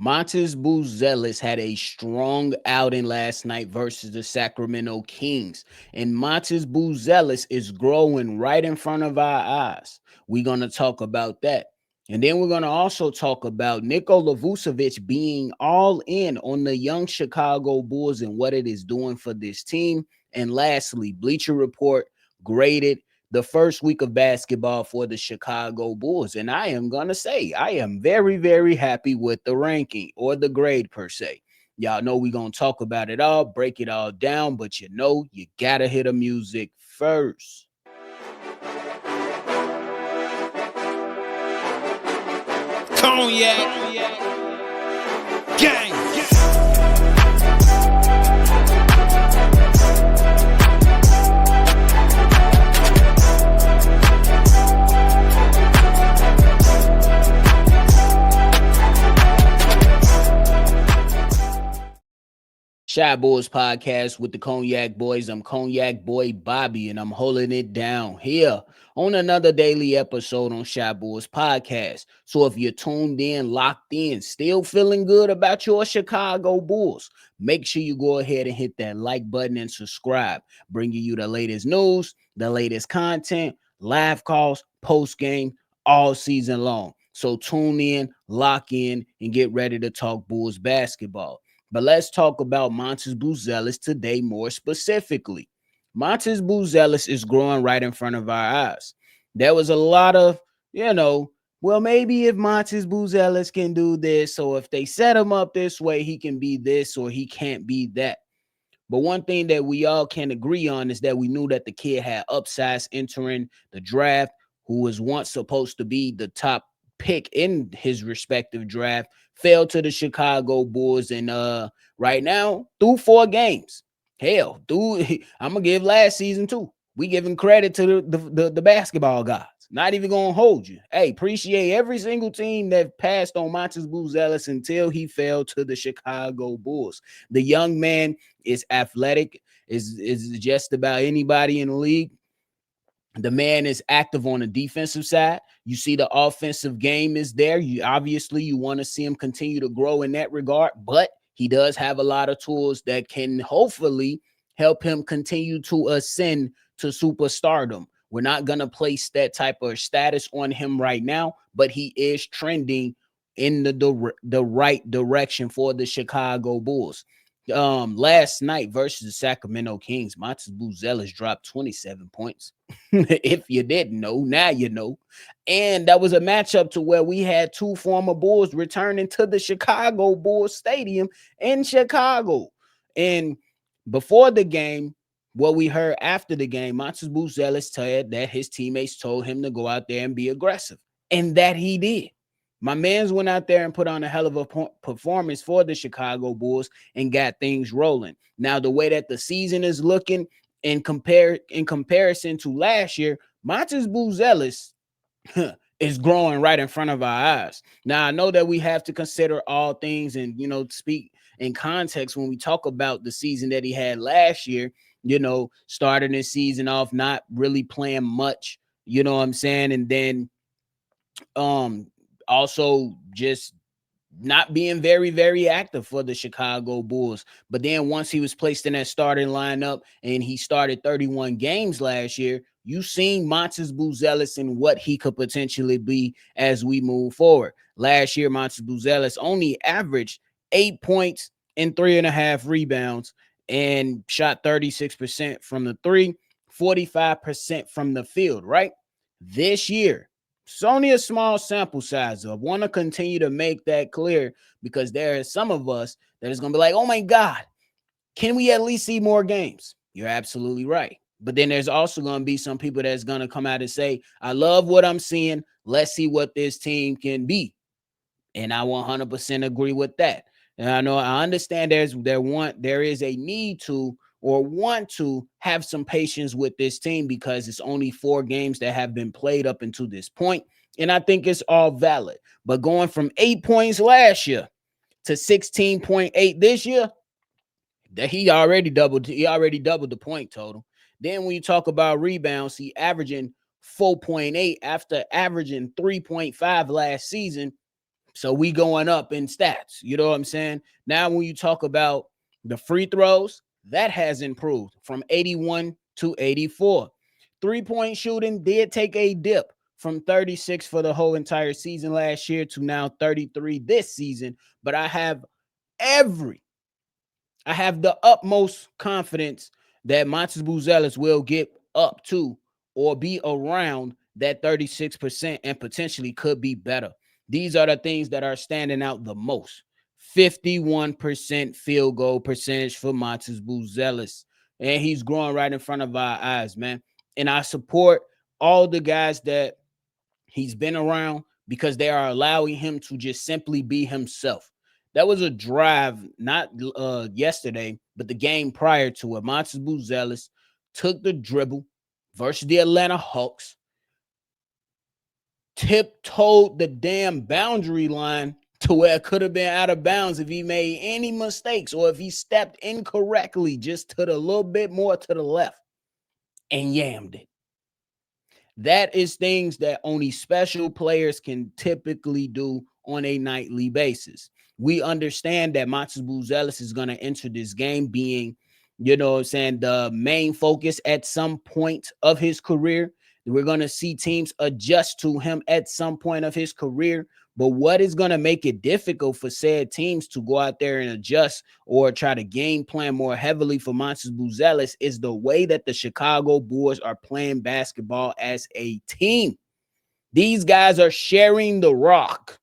Matas Buzelis had a strong outing last night versus the Sacramento Kings, and Matas Buzelis is growing right in front of our eyes. We're going to talk about that. And then we're going to also talk about Nikola Vucevic being all in on the young Chicago Bulls and what it is doing for this team. And lastly, Bleacher Report graded the first week of basketball for the Chicago Bulls. And I am going to say, I am very, very happy with the ranking or the grade per se. Y'all know we're going to talk about it all, break it all down, but you know, you got to hit the music first. Cognac, gang. Shy Boys Podcast with the Cognac Boys. I'm Cognac Boy Bobby, and I'm holding it down here on another daily episode on Shy Boys Podcast. So if you're tuned in, locked in, still feeling good about your Chicago Bulls, make sure you go ahead and hit that like button and subscribe, bringing you the latest news, the latest content, live calls, post game, all season long. So tune in, lock in, and get ready to talk Bulls basketball. But let's talk about Matas Buzelis today more specifically. Matas Buzelis is growing right in front of our eyes. There was a lot of, well, maybe if Matas Buzelis can do this, or if they set him up this way, he can be this or he can't be that. But one thing that we all can agree on is that we knew that the kid had upsides entering the draft, who was once supposed to be the top pick in his respective draft, fell to the Chicago Bulls, and right now through 4 games. Hell, dude, I'm gonna give last season too. We giving credit to the basketball gods. Not even gonna hold you. Hey, appreciate every single team that passed on Matas Buzelis until he fell to the Chicago Bulls. The young man is athletic, is just about anybody in the league. The man is active on the defensive side. You see the offensive game is there. You want to see him continue to grow in that regard, but he does have a lot of tools that can hopefully help him continue to ascend to superstardom. We're not going to place that type of status on him right now, but he is trending in the right direction for the Chicago Bulls. Last night versus the Sacramento Kings, Matas Buzelis dropped 27 points. If you didn't know, now you know. And that was a matchup to where we had 2 former Bulls returning to the Chicago Bulls Stadium in Chicago. And before the game, what we heard after the game, Matas Buzelis said that his teammates told him to go out there and be aggressive, and that he did. My mans went out there and put on a hell of a performance for the Chicago Bulls and got things rolling. Now, the way that the season is looking in comparison to last year, Matas Buzelis is growing right in front of our eyes. Now, I know that we have to consider all things and, speak in context when we talk about the season that he had last year, starting his season off not really playing much, you know what I'm saying? And then also just not being very, very active for the Chicago Bulls. But then once he was placed in that starting lineup and he started 31 games last year, you seen Matas Buzelis and what he could potentially be as we move forward. Last year, Matas Buzelis only averaged 8 points and 3.5 rebounds and shot 36% from the 3, 45% from the field, right? This year, it's only a small sample size. I want to continue to make that clear because there are some of us that is going to be like, oh my God, can we at least see more games? You're absolutely right. But then there's also going to be some people that's going to come out and say, I love what I'm seeing. Let's see what this team can be. And I 100% agree with that. And I understand there is a need to or want to have some patience with this team because it's only 4 games that have been played up until this point. And I think it's all valid. But going from 8 points last year to 16.8 this year, that he already doubled the point total. Then when you talk about rebounds, he averaging 4.8 after averaging 3.5 last season. So we going up in stats. You know what I'm saying? Now, when you talk about the free throws, that has improved from 81 to 84. 3-point shooting did take a dip from 36 for the whole entire season last year to now 33 this season. But every I have the utmost confidence that Matas Buzelis will get up to or be around that 36% and potentially could be better. These are the things that are standing out the most. 51% field goal percentage for Matas Buzelis. And he's growing right in front of our eyes, man. And I support all the guys that he's been around because they are allowing him to just simply be himself. That was a drive, not yesterday, but the game prior to it. Matas Buzelis took the dribble versus the Atlanta Hawks, tiptoed the damn boundary line to where it could have been out of bounds if he made any mistakes or if he stepped incorrectly just to the little bit more to the left and yammed it. That is things that only special players can typically do on a nightly basis. We understand that Matas Buzelis is going to enter this game being, you know what I'm saying, the main focus at some point of his career. We're going to see teams adjust to him at some point of his career. But what is going to make it difficult for said teams to go out there and adjust or try to game plan more heavily for Matas Buzelis is the way that the Chicago Bulls are playing basketball as a team. These guys are sharing the rock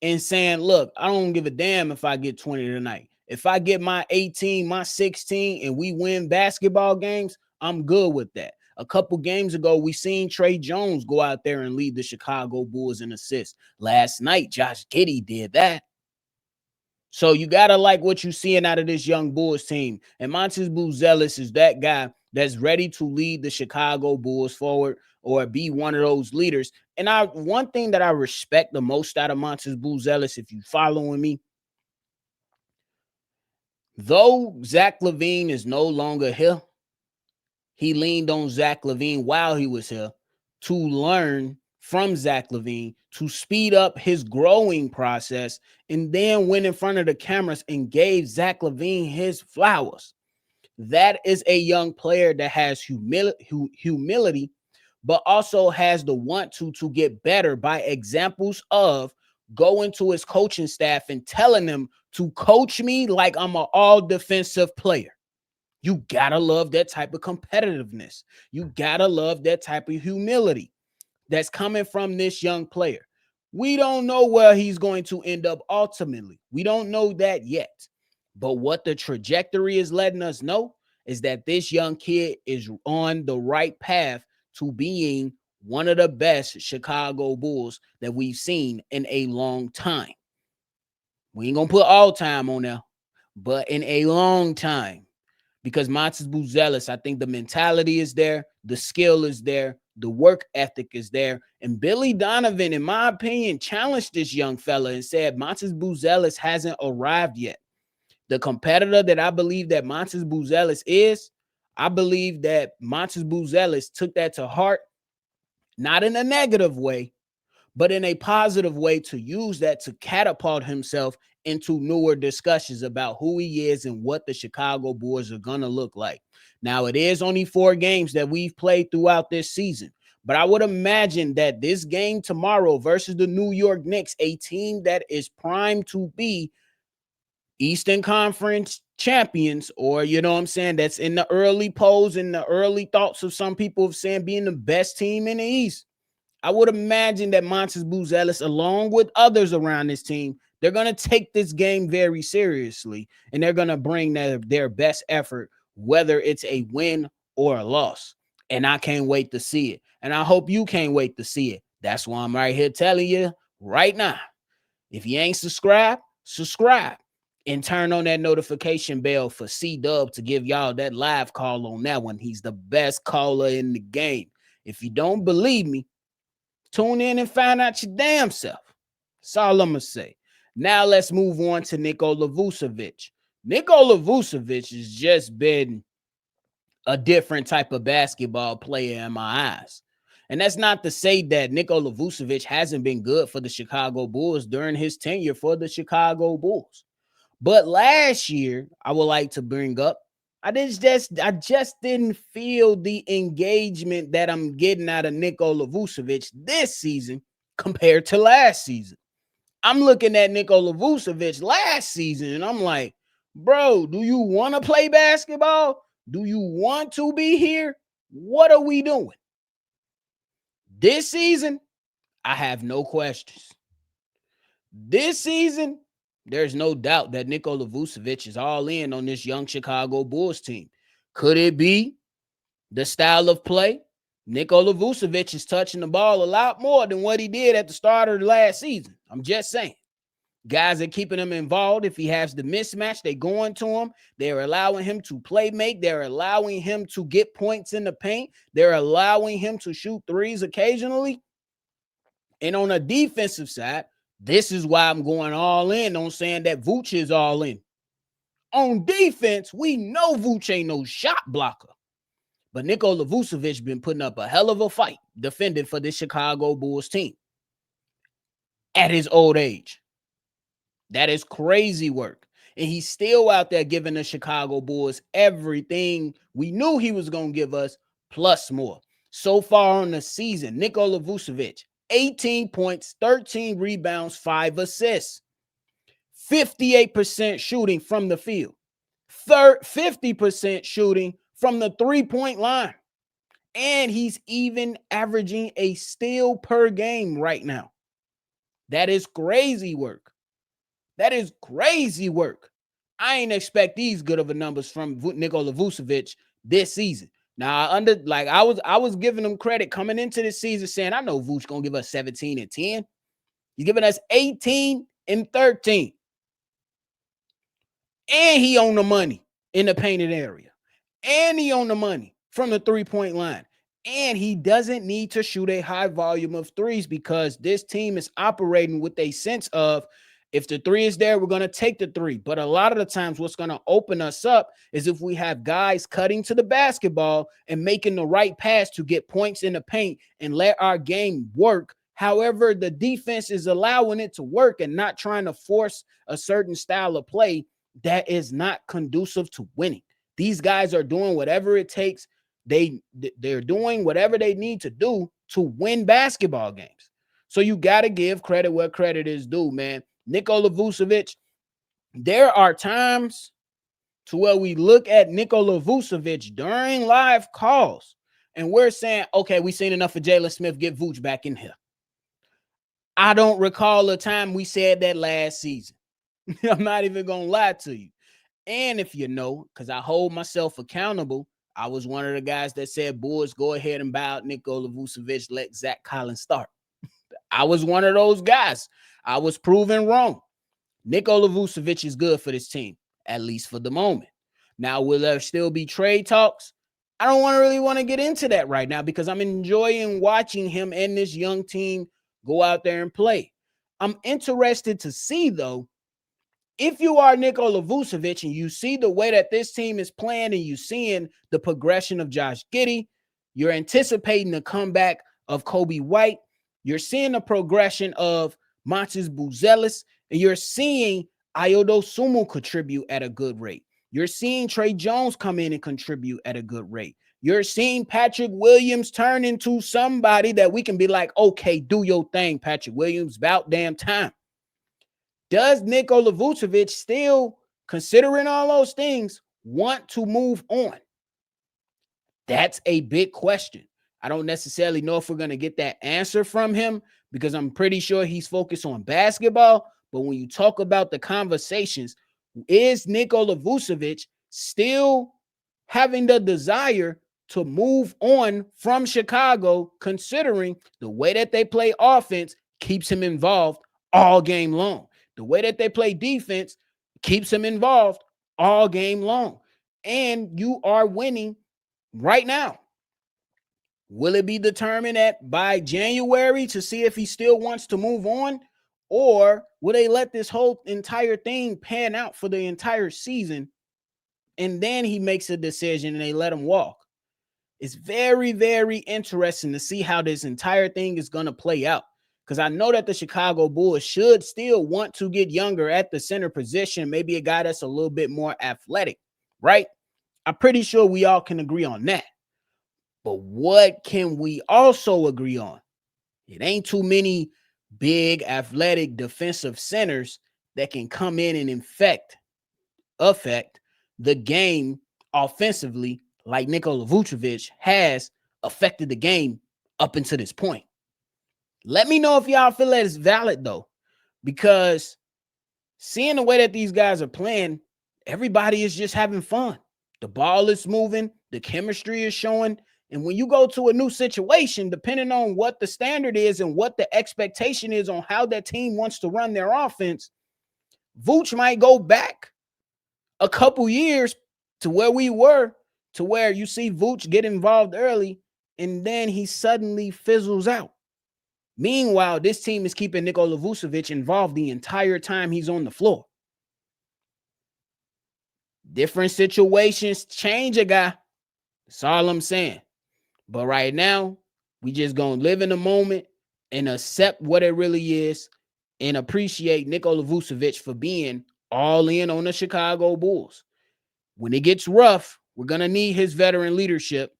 and saying, look, I don't give a damn if I get 20 tonight. If I get my 18, my 16, and we win basketball games, I'm good with that. A couple games ago, we seen Trey Jones go out there and lead the Chicago Bulls in assists. Last night, Josh Giddey did that. So you got to like what you're seeing out of this young Bulls team. And Matas Buzelis is that guy that's ready to lead the Chicago Bulls forward or be one of those leaders. And one thing that I respect the most out of Matas Buzelis, if you following me, though Zach LaVine is no longer here, he leaned on Zach LaVine while he was here to learn from Zach LaVine to speed up his growing process, and then went in front of the cameras and gave Zach LaVine his flowers. That is a young player that has humility, but also has the want to get better by examples of going to his coaching staff and telling them to coach me like I'm an all defensive player. You gotta love that type of competitiveness. You gotta love that type of humility that's coming from this young player. We don't know where he's going to end up ultimately. We don't know that yet. But what the trajectory is letting us know is that this young kid is on the right path to being one of the best Chicago Bulls that we've seen in a long time. We ain't gonna put all time on there, but in a long time. Because Matas Buzelis, I think the mentality is there, the skill is there, the work ethic is there. And Billy Donovan, in my opinion, challenged this young fella and said Matas Buzelis hasn't arrived yet. The competitor that I believe that Matas Buzelis is, I believe that Matas Buzelis took that to heart, not in a negative way, but in a positive way to use that to catapult himself into newer discussions about who he is and what the Chicago Bulls are going to look like. Now, it is only 4 games that we've played throughout this season, but I would imagine that this game tomorrow versus the New York Knicks, a team that is primed to be Eastern Conference champions, or, you know what I'm saying, that's in the early polls and the early thoughts of some people of saying being the best team in the East. I would imagine that Matas Buzelis, along with others around this team, they're going to take this game very seriously, and they're going to bring their best effort, whether it's a win or a loss. And I can't wait to see it. And I hope you can't wait to see it. That's why I'm right here telling you right now. If you ain't subscribe and turn on that notification bell for C-Dub to give y'all that live call on that one. He's the best caller in the game. If you don't believe me, tune in and find out your damn self. That's all I'm going to say. Now let's move on to Nikola Vucevic. Nikola Vucevic has just been a different type of basketball player in my eyes. And that's not to say that Nikola Vucevic hasn't been good for the Chicago Bulls during his tenure for the Chicago Bulls. But last year, I would like to bring up, I just didn't feel the engagement that I'm getting out of Nikola Vucevic this season compared to last season. I'm looking at Nikola Vucevic last season and I'm like, bro, do you want to play basketball? Do you want to be here? What are we doing? This season, I have no questions. This season, there's no doubt that Nikola Vucevic is all in on this young Chicago Bulls team. Could it be the style of play? Nikola Vucevic is touching the ball a lot more than what he did at the start of the last season. I'm just saying. Guys are keeping him involved. If he has the mismatch, they go into him. They're allowing him to play make. They're allowing him to get points in the paint. They're allowing him to shoot threes occasionally. And on the defensive side, this is why I'm going all in on saying that Vooch is all in. On defense, we know Vooch ain't no shot blocker. But Nikola Vucevic been putting up a hell of a fight defending for this Chicago Bulls team at his old age. That is crazy work. And he's still out there giving the Chicago Bulls everything we knew he was going to give us, plus more. So far on the season, Nikola Vucevic, 18 points, 13 rebounds, 5 assists, 58% shooting from the field, 50% shooting from the three-point line. And he's even averaging a steal per game right now. That is crazy work. That is crazy work. I ain't expect these good of a numbers from Nikola Vucevic this season. Now, I was giving him credit coming into this season saying, I know Vuce going to give us 17 and 10. He's giving us 18 and 13. And he on the money in the painted area. And he on the money from the three-point line. And he doesn't need to shoot a high volume of threes because this team is operating with a sense of, if the three is there, we're going to take the three. But a lot of the times what's going to open us up is if we have guys cutting to the basketball and making the right pass to get points in the paint and let our game work. However, the defense is allowing it to work and not trying to force a certain style of play that is not conducive to winning. These guys are doing whatever it takes. They're doing whatever they need to do to win basketball games. So you got to give credit where credit is due, man. Nikola Vucevic, there are times to where we look at Nikola Vucevic during live calls and we're saying, okay, we've seen enough of Jalen Smith, get Vooch back in here. I don't recall a time we said that last season. I'm not even going to lie to you. And if you know, because I hold myself accountable, I was one of the guys that said, boys, go ahead and buy out Nikola Vucevic, let Zach Collins start. I was one of those guys. I was proven wrong. Nikola Vucevic is good for this team, at least for the moment. Now, will there still be trade talks? I don't really want to get into that right now because I'm enjoying watching him and this young team go out there and play. I'm interested to see, though, if you are Nikola Vucevic and you see the way that this team is playing and you're seeing the progression of Josh Giddey, you're anticipating the comeback of Kobe White, you're seeing the progression of Matas Buzelis, and you're seeing Ayodo Sumo contribute at a good rate. You're seeing Trey Jones come in and contribute at a good rate. You're seeing Patrick Williams turn into somebody that we can be like, okay, do your thing, Patrick Williams, about damn time. Does Nikola Vucevic still, considering all those things, want to move on? That's a big question. I don't necessarily know if we're going to get that answer from him because I'm pretty sure he's focused on basketball. But when you talk about the conversations, is Nikola Vucevic still having the desire to move on from Chicago, considering the way that they play offense keeps him involved all game long? The way that they play defense keeps him involved all game long. And you are winning right now. Will it be determined by January to see if he still wants to move on? Or will they let this whole entire thing pan out for the entire season and then he makes a decision and they let him walk? It's very, very interesting to see how this entire thing is going to play out. Because I know that the Chicago Bulls should still want to get younger at the center position, maybe a guy that's a little bit more athletic, right? I'm pretty sure we all can agree on that. But what can we also agree on? It ain't too many big athletic defensive centers that can come in and affect the game offensively like Nikola Vucevic has affected the game up until this point. Let me know if y'all feel that it's valid though, because seeing the way that these guys are playing, everybody is just having fun. The ball is moving, the chemistry is showing. And when you go to a new situation, depending on what the standard is and what the expectation is on how that team wants to run their offense, Vooch might go back a couple years to where we were, to where you see Vooch get involved early and then he suddenly fizzles out. Meanwhile, this team is keeping Nikola Vucevic involved the entire time he's on the floor. Different situations change a guy. That's all I'm saying. But right now, we just gonna live in the moment and accept what it really is and appreciate Nikola Vucevic for being all in on the Chicago Bulls. When it gets rough, we're gonna need his veteran leadership,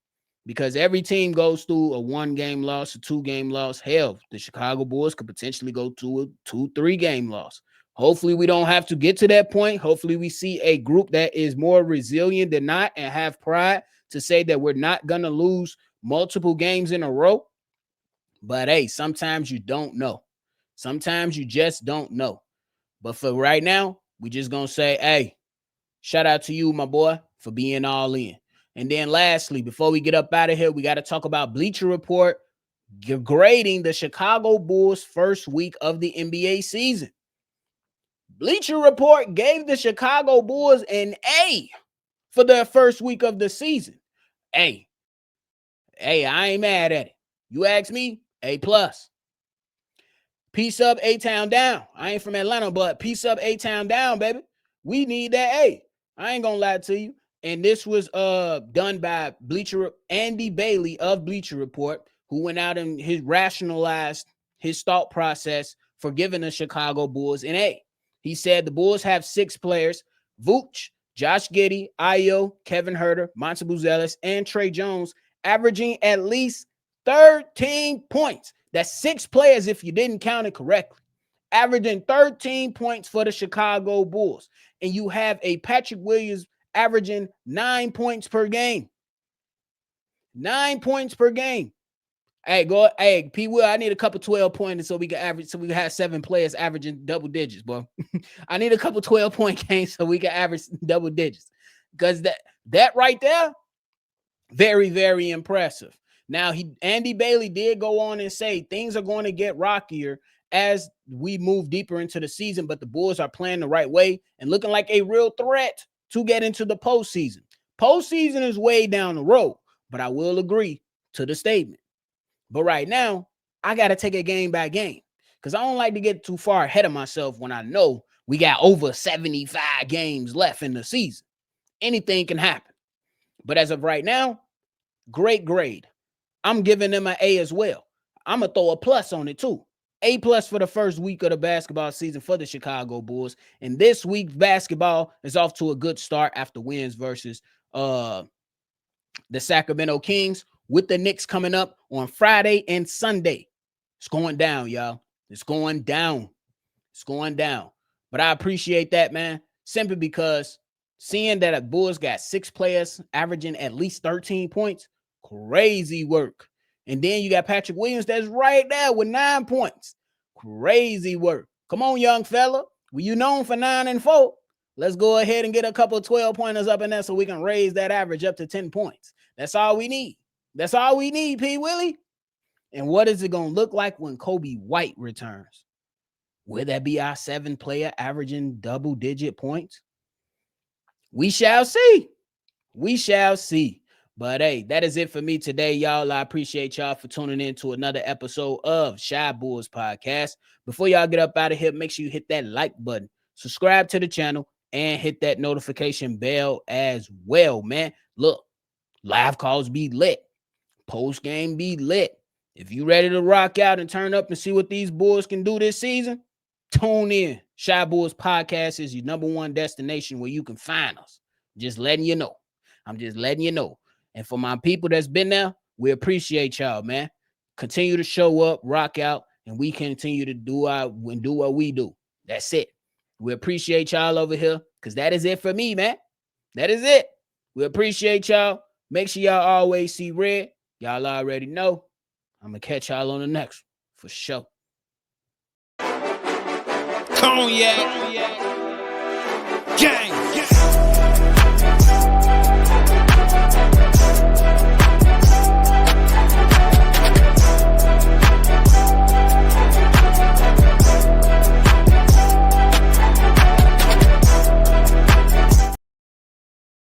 because every team goes through a 1-game loss, a 2-game loss. Hell, the Chicago Bulls could potentially go to a 2-3-game loss. Hopefully we don't have to get to that point. Hopefully we see a group that is more resilient than not and have pride to say that we're not going to lose multiple games in a row. But hey, sometimes you don't know. Sometimes you just don't know. But for right now, we just going to say, hey, shout out to you, my boy, for being all in. And then lastly, before we get up out of here, we got to talk about Bleacher Report grading the Chicago Bulls' first week of the NBA season. Bleacher Report gave the Chicago Bulls an A for their first week of the season. Hey, I ain't mad at it. You ask me, A+. Peace up, A-Town down. I ain't from Atlanta, but peace up, A-Town down, baby. We need that A. I ain't gonna lie to you. And this was done by Andy Bailey of Bleacher Report, who went out and rationalized his thought process for giving the Chicago Bulls an A. He said the Bulls have 6 players: Vooch, Josh Giddey, Ayo, Kevin Huerter, Matas Buzelis, and Trey Jones, averaging at least 13 points. That's 6 players if you didn't count it correctly. Averaging 13 points for the Chicago Bulls. And you have a Patrick Williams averaging 9 points per game. 9 points per game. Hey, P. Will, I need a couple 12-pointers so we can have 7 players averaging double digits, bro. I need a couple 12-point games so we can average double digits. Because that right there, very, very impressive. Now, Andy Bailey did go on and say things are going to get rockier as we move deeper into the season, but the Bulls are playing the right way and looking like a real threat to get into the postseason. Postseason is way down the road, but I will agree to the statement. But right now, I got to take it game by game, because I don't like to get too far ahead of myself when I know we got over 75 games left in the season. Anything can happen. But as of right now, great grade. I'm giving them an A as well. I'm going to throw a plus on it too. A+ for the first week of the basketball season for the Chicago Bulls. And this week's basketball is off to a good start after wins versus the Sacramento Kings, with the Knicks coming up on Friday and Sunday. It's going down, y'all. It's going down. It's going down. But I appreciate that, man, simply because seeing that the Bulls got 6 players averaging at least 13 points, crazy work. And then you got Patrick Williams that's right there with 9 points. Crazy work. Come on, young fella. Were you known for 9 and 4? Let's go ahead and get a couple of 12-pointers up in there so we can raise that average up to 10 points. That's all we need. That's all we need, P. Willie. And what is it going to look like when Kobe White returns? Will that be our 7th player averaging double-digit points? We shall see. We shall see. But hey, that is it for me today, y'all. I appreciate y'all for tuning in to another episode of Shy Bulls Podcast. Before y'all get up out of here, make sure you hit that like button, subscribe to the channel, and hit that notification bell as well, man. Look, live calls be lit. Post game be lit. If you ready to rock out and turn up and see what these boys can do this season, tune in. Shy Boys Podcast is your number one destination where you can find us. Just letting you know. I'm just letting you know. And for my people that's been there, we appreciate y'all, man. Continue to show up, rock out, and we continue to do what we do. That's it. We appreciate y'all over here because that is it for me, man. That is it. We appreciate y'all. Make sure y'all always see red. Y'all already know. I'm going to catch y'all on the next one for sure. Cognac. Gang.